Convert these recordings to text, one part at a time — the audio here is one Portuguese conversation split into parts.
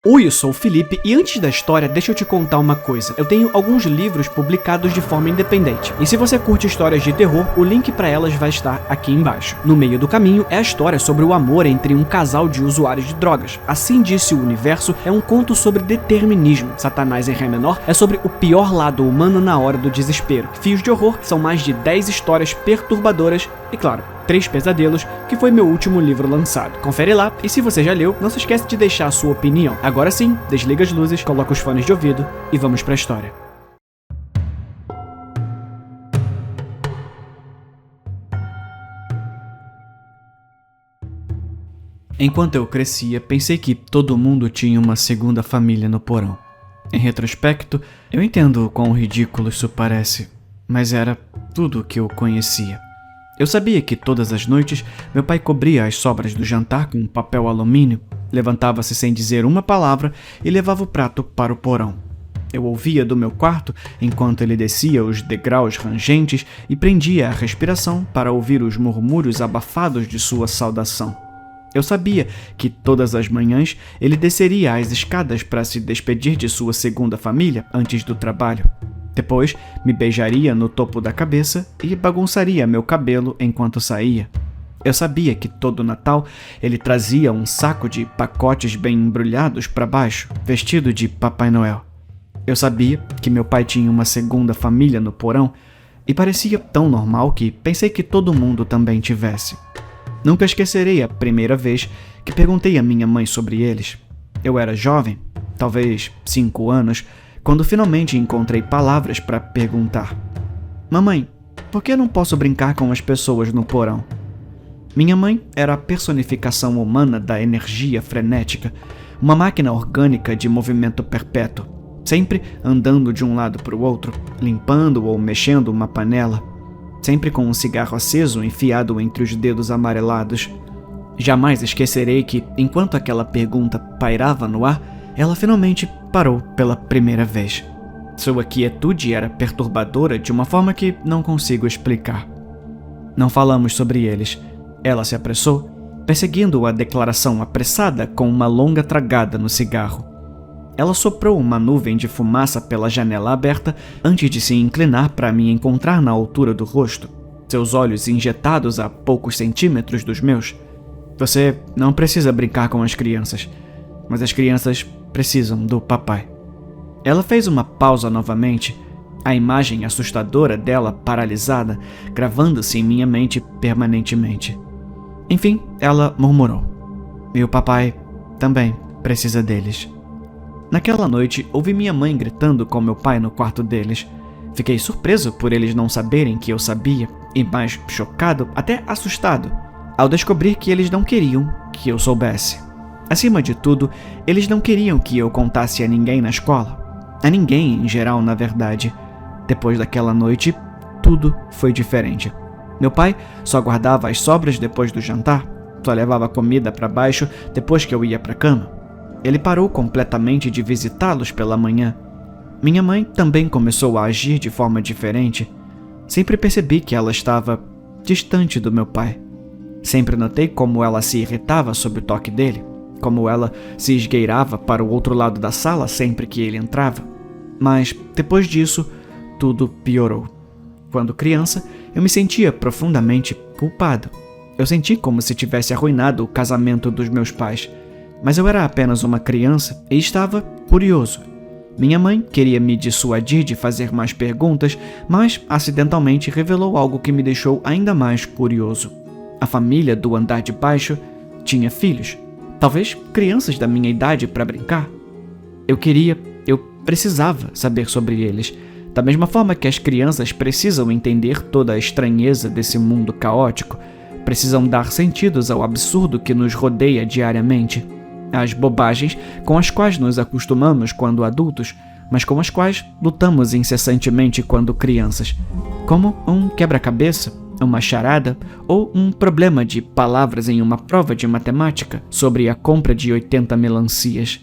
Oi, eu sou o Felipe e antes da história, deixa eu te contar uma coisa. Eu tenho alguns livros publicados de forma independente. E se você curte histórias de terror, o link para elas vai estar aqui embaixo. No meio do caminho é a história sobre o amor entre um casal de usuários de drogas. Assim Disse o Universo é um conto sobre determinismo. Satanás em Ré menor é sobre o pior lado humano na hora do desespero. Fios de Horror são mais de 10 histórias perturbadoras e, claro, 3 Pesadelos, que foi meu último livro lançado. Confere lá, e se você já leu, não se esquece de deixar a sua opinião. Agora sim, desliga as luzes, coloca os fones de ouvido e vamos pra história. Enquanto eu crescia, pensei que todo mundo tinha uma segunda família no porão. Em retrospecto, eu entendo o quão ridículo isso parece, mas era tudo o que eu conhecia. Eu sabia que todas as noites meu pai cobria as sobras do jantar com um papel alumínio, levantava-se sem dizer uma palavra e levava o prato para o porão. Eu ouvia do meu quarto enquanto ele descia os degraus rangentes e prendia a respiração para ouvir os murmúrios abafados de sua saudação. Eu sabia que todas as manhãs ele desceria as escadas para se despedir de sua segunda família antes do trabalho. Depois, me beijaria no topo da cabeça e bagunçaria meu cabelo enquanto saía. Eu sabia que todo Natal ele trazia um saco de pacotes bem embrulhados para baixo, vestido de Papai Noel. Eu sabia que meu pai tinha uma segunda família no porão e parecia tão normal que pensei que todo mundo também tivesse. Nunca esquecerei a primeira vez que perguntei à minha mãe sobre eles. Eu era jovem, talvez 5 anos, quando finalmente encontrei palavras para perguntar: Mamãe, por que eu não posso brincar com as pessoas no porão? Minha mãe era a personificação humana da energia frenética, uma máquina orgânica de movimento perpétuo, sempre andando de um lado para o outro, limpando ou mexendo uma panela, sempre com um cigarro aceso enfiado entre os dedos amarelados. Jamais esquecerei que, enquanto aquela pergunta pairava no ar, ela finalmente parou pela primeira vez. Sua quietude era perturbadora de uma forma que não consigo explicar. Não falamos sobre eles. Ela se apressou, perseguindo a declaração apressada com uma longa tragada no cigarro. Ela soprou uma nuvem de fumaça pela janela aberta antes de se inclinar para me encontrar na altura do rosto, seus olhos injetados a poucos centímetros dos meus. Você não precisa brincar com as crianças, mas as crianças precisam do papai. Ela fez uma pausa novamente, a imagem assustadora dela paralisada, gravando-se em minha mente permanentemente. Enfim, ela murmurou: E o papai também precisa deles. Naquela noite, ouvi minha mãe gritando com meu pai no quarto deles. Fiquei surpreso por eles não saberem que eu sabia, e mais chocado, até assustado, ao descobrir que eles não queriam que eu soubesse. Acima de tudo, eles não queriam que eu contasse a ninguém na escola. A ninguém em geral, na verdade. Depois daquela noite, tudo foi diferente. Meu pai só guardava as sobras depois do jantar, só levava comida para baixo depois que eu ia para a cama. Ele parou completamente de visitá-los pela manhã. Minha mãe também começou a agir de forma diferente. Sempre percebi que ela estava distante do meu pai. Sempre notei como ela se irritava sob o toque dele, como ela se esgueirava para o outro lado da sala sempre que ele entrava. Mas, depois disso, tudo piorou. Quando criança, eu me sentia profundamente culpado. Eu senti como se tivesse arruinado o casamento dos meus pais. Mas eu era apenas uma criança e estava curioso. Minha mãe queria me dissuadir de fazer mais perguntas, mas acidentalmente revelou algo que me deixou ainda mais curioso. A família do andar de baixo tinha filhos. Talvez crianças da minha idade para brincar. Eu precisava saber sobre eles, da mesma forma que as crianças precisam entender toda a estranheza desse mundo caótico, precisam dar sentidos ao absurdo que nos rodeia diariamente, às bobagens com as quais nos acostumamos quando adultos, mas com as quais lutamos incessantemente quando crianças, como um quebra-cabeça, uma charada ou um problema de palavras em uma prova de matemática sobre a compra de 80 melancias.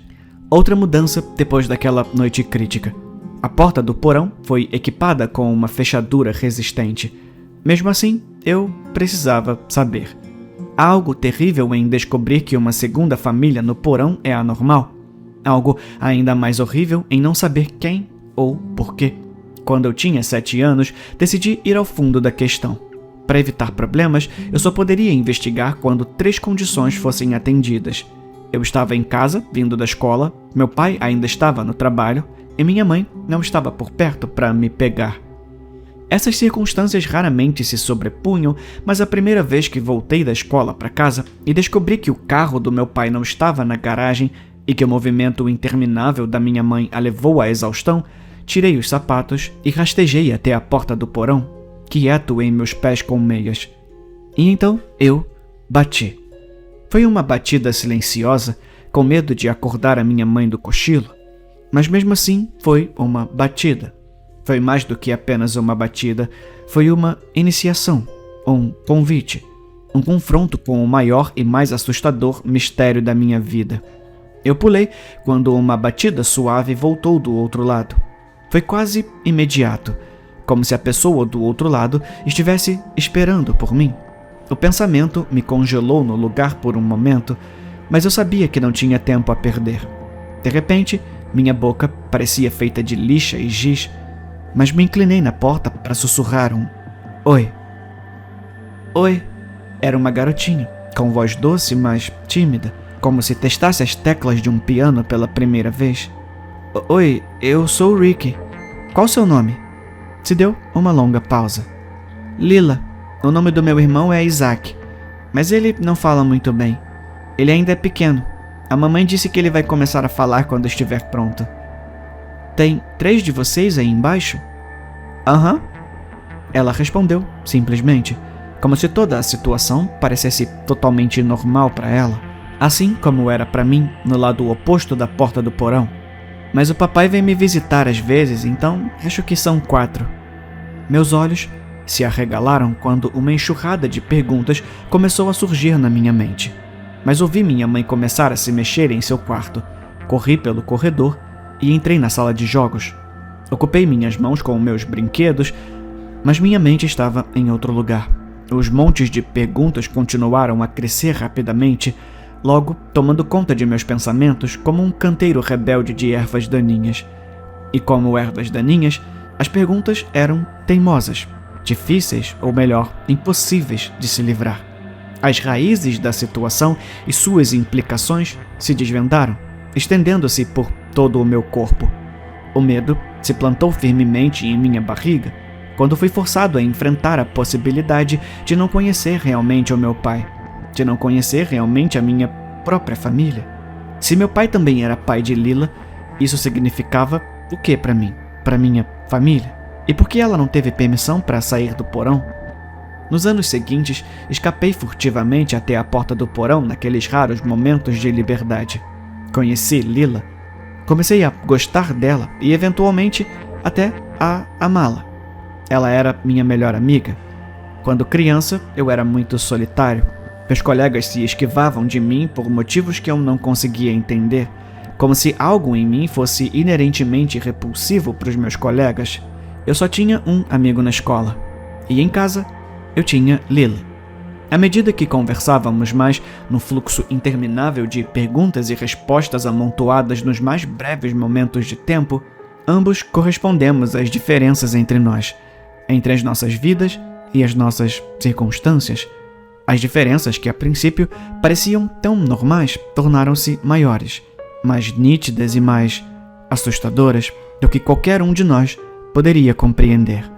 Outra mudança depois daquela noite crítica. A porta do porão foi equipada com uma fechadura resistente. Mesmo assim, eu precisava saber. Há algo terrível em descobrir que uma segunda família no porão é anormal. Algo ainda mais horrível em não saber quem ou por quê. Quando eu tinha 7 anos, decidi ir ao fundo da questão. Para evitar problemas, eu só poderia investigar quando 3 condições fossem atendidas. Eu estava em casa, vindo da escola, meu pai ainda estava no trabalho e minha mãe não estava por perto para me pegar. Essas circunstâncias raramente se sobrepunham, mas a primeira vez que voltei da escola para casa e descobri que o carro do meu pai não estava na garagem e que o movimento interminável da minha mãe a levou à exaustão, tirei os sapatos e rastejei até a porta do porão, quieto em meus pés com meias. E então eu bati. Foi uma batida silenciosa, com medo de acordar a minha mãe do cochilo, mas mesmo assim foi uma batida. Foi mais do que apenas uma batida, foi uma iniciação, um convite, um confronto com o maior e mais assustador mistério da minha vida. Eu pulei quando uma batida suave voltou do outro lado. Foi quase imediato, como se a pessoa do outro lado estivesse esperando por mim. O pensamento me congelou no lugar por um momento, mas eu sabia que não tinha tempo a perder. De repente, minha boca parecia feita de lixa e giz, mas me inclinei na porta para sussurrar um "Oi". "Oi". Era uma garotinha, com voz doce, mas tímida, como se testasse as teclas de um piano pela primeira vez. "Oi, eu sou o Ricky. Qual o seu nome?" Se deu uma longa pausa. "Lila. O nome do meu irmão é Isaac, mas ele não fala muito bem. Ele ainda é pequeno. A mamãe disse que ele vai começar a falar quando estiver pronto." "Tem 3 de vocês aí embaixo?" "Aham." Ela respondeu, simplesmente, como se toda a situação parecesse totalmente normal para ela, assim como era para mim no lado oposto da porta do porão. "Mas o papai vem me visitar às vezes, então acho que são 4. Meus olhos se arregalaram quando uma enxurrada de perguntas começou a surgir na minha mente. Mas ouvi minha mãe começar a se mexer em seu quarto. Corri pelo corredor e entrei na sala de jogos. Ocupei minhas mãos com meus brinquedos, mas minha mente estava em outro lugar. Os montes de perguntas continuaram a crescer rapidamente, logo tomando conta de meus pensamentos como um canteiro rebelde de ervas daninhas. E como ervas daninhas, as perguntas eram teimosas, difíceis, ou melhor, impossíveis de se livrar. As raízes da situação e suas implicações se desvendaram, estendendo-se por todo o meu corpo. O medo se plantou firmemente em minha barriga quando fui forçado a enfrentar a possibilidade de não conhecer realmente o meu pai, de não conhecer realmente a minha própria família. Se meu pai também era pai de Lila, isso significava o que para mim, para minha família? E por que ela não teve permissão para sair do porão? Nos anos seguintes, escapei furtivamente até a porta do porão naqueles raros momentos de liberdade. Conheci Lila. Comecei a gostar dela e, eventualmente, até a amá-la. Ela era minha melhor amiga. Quando criança, eu era muito solitário. Meus colegas se esquivavam de mim por motivos que eu não conseguia entender, como se algo em mim fosse inerentemente repulsivo para os meus colegas. Eu só tinha um amigo na escola, e em casa eu tinha Lila. À medida que conversávamos mais no fluxo interminável de perguntas e respostas amontoadas nos mais breves momentos de tempo, ambos correspondemos às diferenças entre nós, entre as nossas vidas e as nossas circunstâncias. As diferenças que a princípio pareciam tão normais tornaram-se maiores, mais nítidas e mais assustadoras do que qualquer um de nós poderia compreender.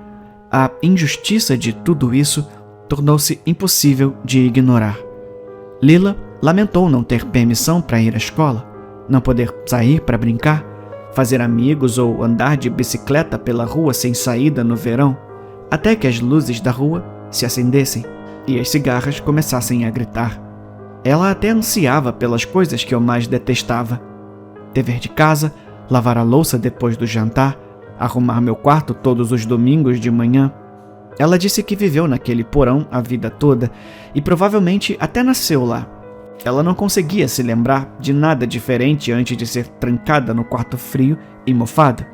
A injustiça de tudo isso tornou-se impossível de ignorar. Lila lamentou não ter permissão para ir à escola, não poder sair para brincar, fazer amigos ou andar de bicicleta pela rua sem saída no verão, até que as luzes da rua se acendessem e as cigarras começassem a gritar. Ela até ansiava pelas coisas que eu mais detestava: dever de casa, lavar a louça depois do jantar, arrumar meu quarto todos os domingos de manhã. Ela disse que viveu naquele porão a vida toda e provavelmente até nasceu lá. Ela não conseguia se lembrar de nada diferente antes de ser trancada no quarto frio e mofada.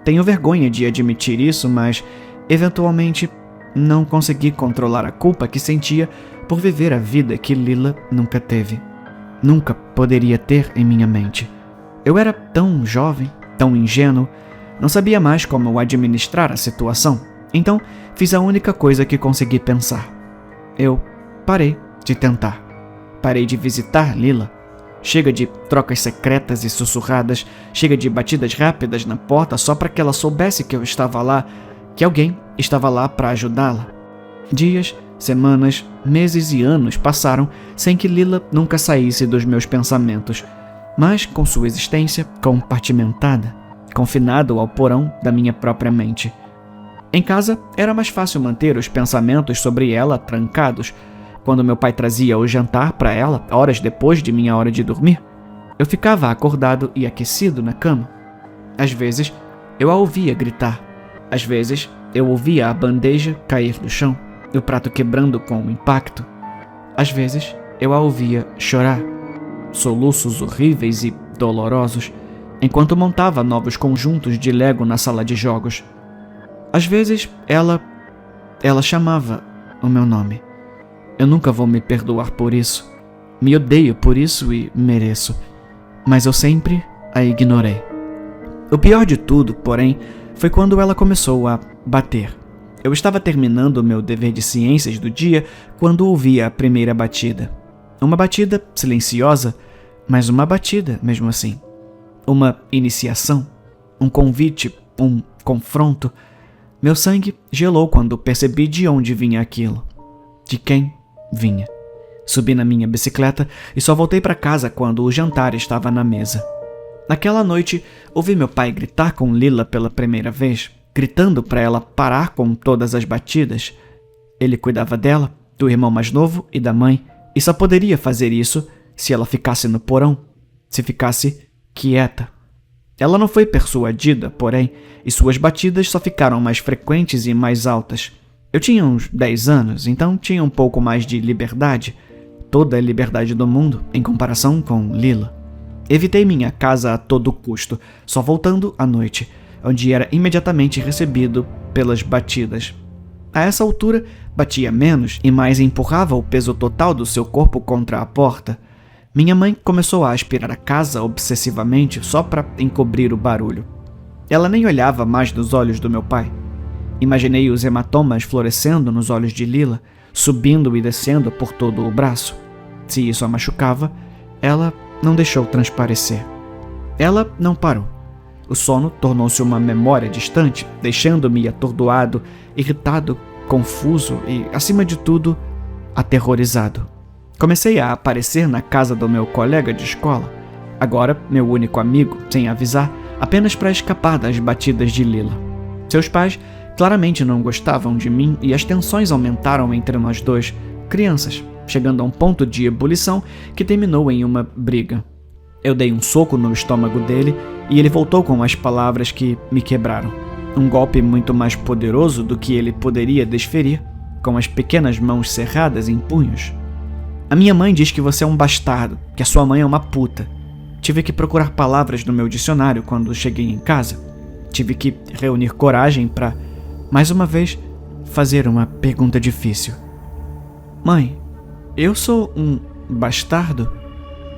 Tenho vergonha de admitir isso, mas, eventualmente, não consegui controlar a culpa que sentia por viver a vida que Lila nunca teve. Nunca poderia ter em minha mente. Eu era tão jovem, tão ingênuo, não sabia mais como administrar a situação, então fiz a única coisa que consegui pensar. Eu parei de tentar. Parei de visitar Lila. Chega de trocas secretas e sussurradas, chega de batidas rápidas na porta só para que ela soubesse que eu estava lá, que alguém estava lá para ajudá-la. Dias, semanas, meses e anos passaram sem que Lila nunca saísse dos meus pensamentos, mas com sua existência compartimentada, confinado ao porão da minha própria mente. Em casa, era mais fácil manter os pensamentos sobre ela trancados. Quando meu pai trazia o jantar para ela, horas depois de minha hora de dormir, eu ficava acordado e aquecido na cama. Às vezes, eu a ouvia gritar. Às vezes, eu ouvia a bandeja cair no chão, o prato quebrando com o impacto. Às vezes, eu a ouvia chorar. Soluços horríveis e dolorosos, enquanto montava novos conjuntos de Lego na sala de jogos. Às vezes, ela chamava o meu nome. Eu nunca vou me perdoar por isso. Me odeio por isso e mereço. Mas eu sempre a ignorei. O pior de tudo, porém, foi quando ela começou a bater. Eu estava terminando o meu dever de ciências do dia quando ouvi a primeira batida. Uma batida silenciosa, mas uma batida mesmo assim. Uma iniciação, um convite, um confronto. Meu sangue gelou quando percebi de onde vinha aquilo. De quem vinha. Subi na minha bicicleta e só voltei para casa quando o jantar estava na mesa. Naquela noite, ouvi meu pai gritar com Lila pela primeira vez, gritando para ela parar com todas as batidas. Ele cuidava dela, do irmão mais novo e da mãe, e só poderia fazer isso se ela ficasse no porão, se ficasse quieta. Ela não foi persuadida, porém, e suas batidas só ficaram mais frequentes e mais altas. Eu tinha uns 10 anos, então tinha um pouco mais de liberdade, toda a liberdade do mundo, em comparação com Lila. Evitei minha casa a todo custo, só voltando à noite, onde era imediatamente recebido pelas batidas. A essa altura, batia menos e mais empurrava o peso total do seu corpo contra a porta. Minha mãe começou a aspirar a casa obsessivamente só para encobrir o barulho. Ela nem olhava mais nos olhos do meu pai. Imaginei os hematomas florescendo nos olhos de Lila, subindo e descendo por todo o braço. Se isso a machucava, ela não deixou transparecer. Ela não parou. O sono tornou-se uma memória distante, deixando-me atordoado, irritado, confuso e, acima de tudo, aterrorizado. Comecei a aparecer na casa do meu colega de escola, agora meu único amigo, sem avisar, apenas para escapar das batidas de Lila. Seus pais claramente não gostavam de mim e as tensões aumentaram entre nós dois, crianças, chegando a um ponto de ebulição que terminou em uma briga. Eu dei um soco no estômago dele e ele voltou com as palavras que me quebraram. Um golpe muito mais poderoso do que ele poderia desferir, com as pequenas mãos cerradas em punhos. A minha mãe diz que você é um bastardo, que a sua mãe é uma puta. Tive que procurar palavras no meu dicionário quando cheguei em casa. Tive que reunir coragem para, mais uma vez, fazer uma pergunta difícil. Mãe, eu sou um bastardo?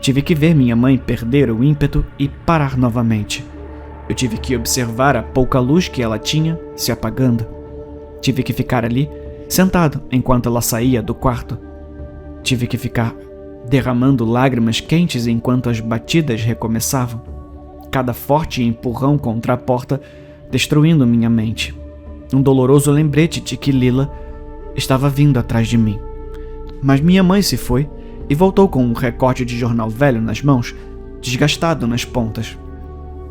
Tive que ver minha mãe perder o ímpeto e parar novamente. Eu tive que observar a pouca luz que ela tinha se apagando. Tive que ficar ali, sentado, enquanto ela saía do quarto. Tive que ficar derramando lágrimas quentes enquanto as batidas recomeçavam. Cada forte empurrão contra a porta destruindo minha mente. Um doloroso lembrete de que Lila estava vindo atrás de mim. Mas minha mãe se foi e voltou com um recorte de jornal velho nas mãos, desgastado nas pontas.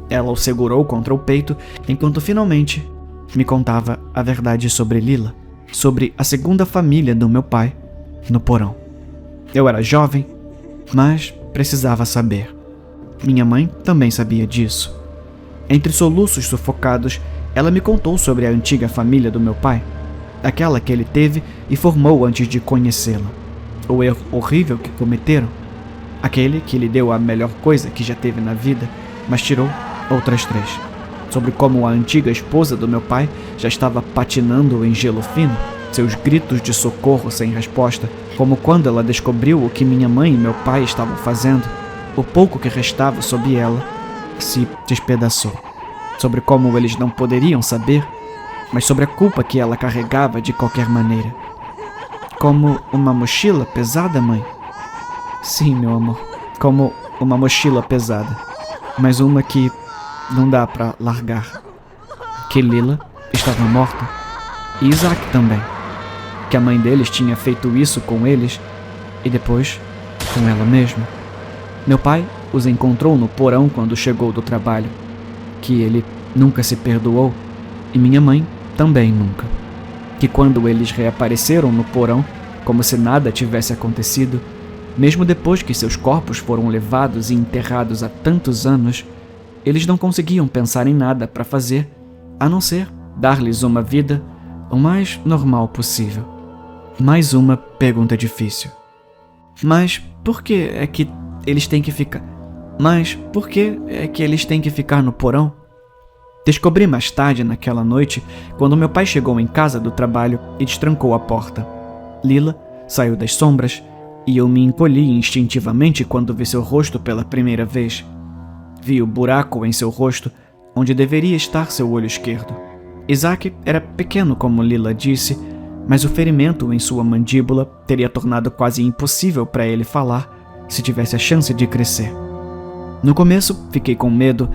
Ela o segurou contra o peito enquanto finalmente me contava a verdade sobre Lila, sobre a segunda família do meu pai no porão. Eu era jovem, mas precisava saber. Minha mãe também sabia disso. Entre soluços sufocados, ela me contou sobre a antiga família do meu pai, aquela que ele teve e formou antes de conhecê-la. O erro horrível que cometeram, aquele que lhe deu a melhor coisa que já teve na vida, mas tirou outras 3. Sobre como a antiga esposa do meu pai já estava patinando em gelo fino, seus gritos de socorro sem resposta, como quando ela descobriu o que minha mãe e meu pai estavam fazendo, o pouco que restava sob ela se despedaçou. Sobre como eles não poderiam saber, mas sobre a culpa que ela carregava de qualquer maneira. Como uma mochila pesada, mãe? Sim, meu amor, como uma mochila pesada, mas uma que não dá pra largar. Que Lila estava morta, e Isaac também. Que a mãe deles tinha feito isso com eles e depois com ela mesma. Meu pai os encontrou no porão quando chegou do trabalho, que ele nunca se perdoou e minha mãe também nunca. Que quando eles reapareceram no porão, como se nada tivesse acontecido, mesmo depois que seus corpos foram levados e enterrados há tantos anos, eles não conseguiam pensar em nada para fazer, a não ser dar-lhes uma vida o mais normal possível. Mais uma pergunta difícil. Mas por que é que eles têm que ficar? Mas por que é que eles têm que ficar no porão? Descobri mais tarde naquela noite, quando meu pai chegou em casa do trabalho e destrancou a porta. Lila saiu das sombras e eu me encolhi instintivamente quando vi seu rosto pela primeira vez. Vi o buraco em seu rosto, onde deveria estar seu olho esquerdo. Isaac era pequeno, como Lila disse, mas o ferimento em sua mandíbula teria tornado quase impossível para ele falar se tivesse a chance de crescer. No começo, fiquei com medo,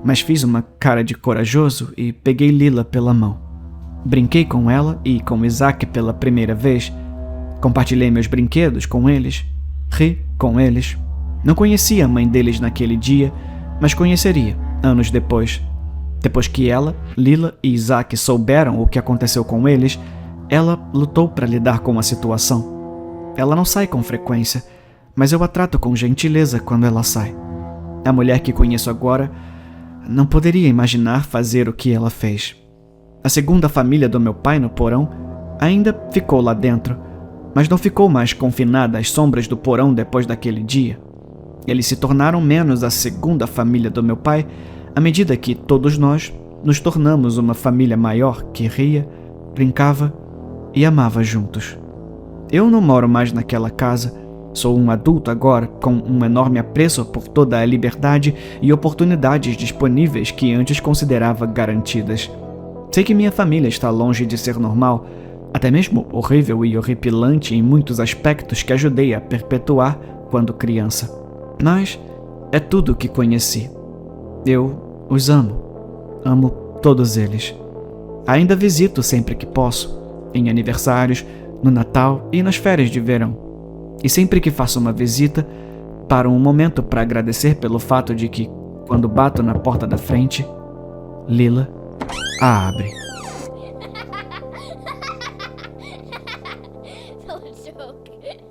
mas fiz uma cara de corajoso e peguei Lila pela mão. Brinquei com ela e com Isaac pela primeira vez. Compartilhei meus brinquedos com eles, ri com eles. Não conhecia a mãe deles naquele dia, mas conheceria anos depois. Depois que ela, Lila e Isaac souberam o que aconteceu com eles, ela lutou para lidar com a situação. Ela não sai com frequência, mas eu a trato com gentileza quando ela sai. A mulher que conheço agora não poderia imaginar fazer o que ela fez. A segunda família do meu pai no porão ainda ficou lá dentro, mas não ficou mais confinada às sombras do porão depois daquele dia. Eles se tornaram menos a segunda família do meu pai à medida que todos nós nos tornamos uma família maior que ria, brincava e amava juntos. Eu não moro mais naquela casa. Sou um adulto agora, com um enorme apreço por toda a liberdade e oportunidades disponíveis que antes considerava garantidas. Sei que minha família está longe de ser normal, até mesmo horrível e horripilante em muitos aspectos que ajudei a perpetuar quando criança. Mas é tudo o que conheci. Eu os amo. Amo todos eles. Ainda visito sempre que posso, em aniversários, no Natal e nas férias de verão. E sempre que faço uma visita, paro um momento para agradecer pelo fato de que, quando bato na porta da frente, Lila a abre. Don't joke.